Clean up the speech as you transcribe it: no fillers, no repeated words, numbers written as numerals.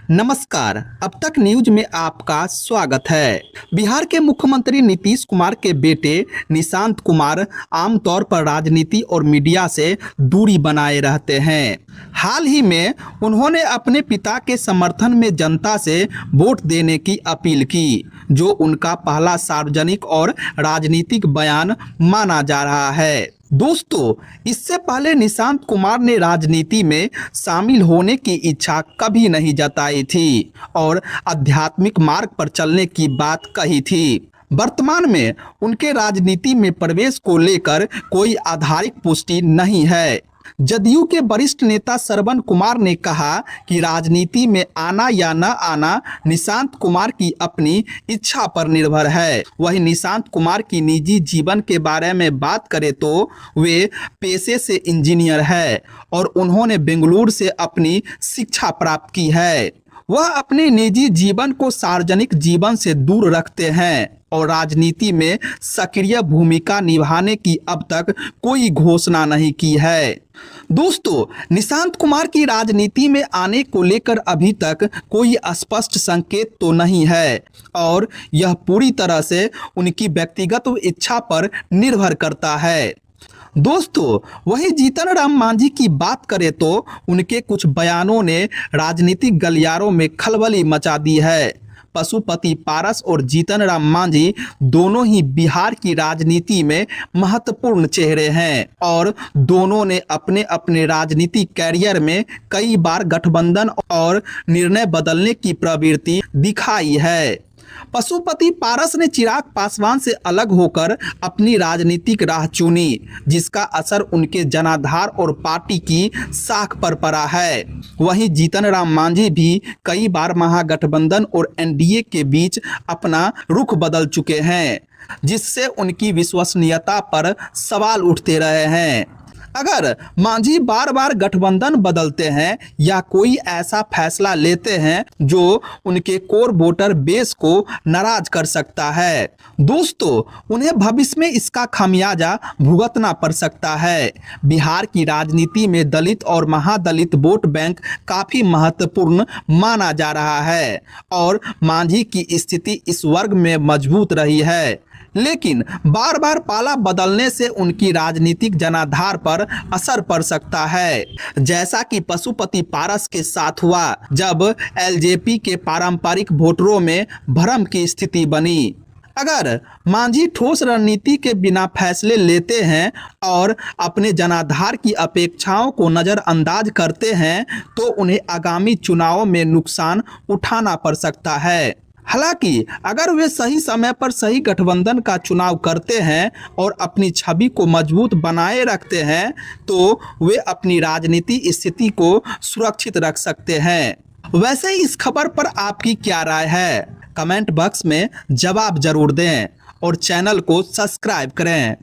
नमस्कार। अब तक न्यूज में आपका स्वागत है। बिहार के मुख्यमंत्री नीतीश कुमार के बेटे निशांत कुमार आमतौर पर राजनीति और मीडिया से दूरी बनाए रहते हैं। हाल ही में उन्होंने अपने पिता के समर्थन में जनता से वोट देने की अपील की, जो उनका पहला सार्वजनिक और राजनीतिक बयान माना जा रहा है। दोस्तों, इससे पहले निशांत कुमार ने राजनीति में शामिल होने की इच्छा कभी नहीं जताई थी और आध्यात्मिक मार्ग पर चलने की बात कही थी। वर्तमान में उनके राजनीति में प्रवेश को लेकर कोई आधारिक पुष्टि नहीं है। जदयू के वरिष्ठ नेता श्रवण कुमार ने कहा कि राजनीति में आना या न आना निशांत कुमार की अपनी इच्छा पर निर्भर है। वहीं निशांत कुमार की निजी जीवन के बारे में बात करें तो वे पेशे से इंजीनियर है और उन्होंने बेंगलुरु से अपनी शिक्षा प्राप्त की है। वह अपने निजी जीवन को सार्वजनिक जीवन से दूर रखते हैं और राजनीति में सक्रिय भूमिका निभाने की अब तक कोई घोषणा नहीं की है। दोस्तों, निशांत कुमार की राजनीति में आने को लेकर अभी तक कोई स्पष्ट संकेत तो नहीं है और यह पूरी तरह से उनकी व्यक्तिगत इच्छा पर निर्भर करता है। दोस्तों, वही जीतन राम मांझी की बात करें तो उनके कुछ बयानों ने राजनीतिक गलियारों में खलबली मचा दी है। पशुपति पारस और जीतन राम मांझी दोनों ही बिहार की राजनीति में महत्वपूर्ण चेहरे हैं और दोनों ने अपने अपने राजनीतिक कैरियर में कई बार गठबंधन और निर्णय बदलने की प्रवृत्ति दिखाई है। पशुपति पारस ने चिराग पासवान से अलग होकर अपनी राजनीतिक राह चुनी, जिसका असर उनके जनाधार और पार्टी की साख पर पड़ा है। वहीं जीतन राम मांझी भी कई बार महागठबंधन और एनडीए के बीच अपना रुख बदल चुके हैं, जिससे उनकी विश्वसनीयता पर सवाल उठते रहे हैं। अगर मांझी बार बार गठबंधन बदलते हैं या कोई ऐसा फैसला लेते हैं जो उनके कोर वोटर बेस को नाराज कर सकता है, दोस्तों, उन्हें भविष्य में इसका खामियाजा भुगतना पड़ सकता है। बिहार की राजनीति में दलित और महादलित वोट बैंक काफी महत्वपूर्ण माना जा रहा है और मांझी की स्थिति इस वर्ग में मजबूत रही है, लेकिन बार बार पाला बदलने से उनकी राजनीतिक जनाधार पर असर पड़ सकता है, जैसा कि पशुपति पारस के साथ हुआ जब एलजेपी के पारंपरिक वोटरों में भ्रम की स्थिति बनी। अगर मांझी ठोस रणनीति के बिना फैसले लेते हैं और अपने जनाधार की अपेक्षाओं को नज़रअंदाज करते हैं तो उन्हें आगामी चुनावों में नुकसान उठाना पड़ सकता है। हालांकि अगर वे सही समय पर सही गठबंधन का चुनाव करते हैं और अपनी छवि को मजबूत बनाए रखते हैं तो वे अपनी राजनीति स्थिति को सुरक्षित रख सकते हैं। वैसे इस खबर पर आपकी क्या राय है? कमेंट बॉक्स में जवाब जरूर दें और चैनल को सब्सक्राइब करें।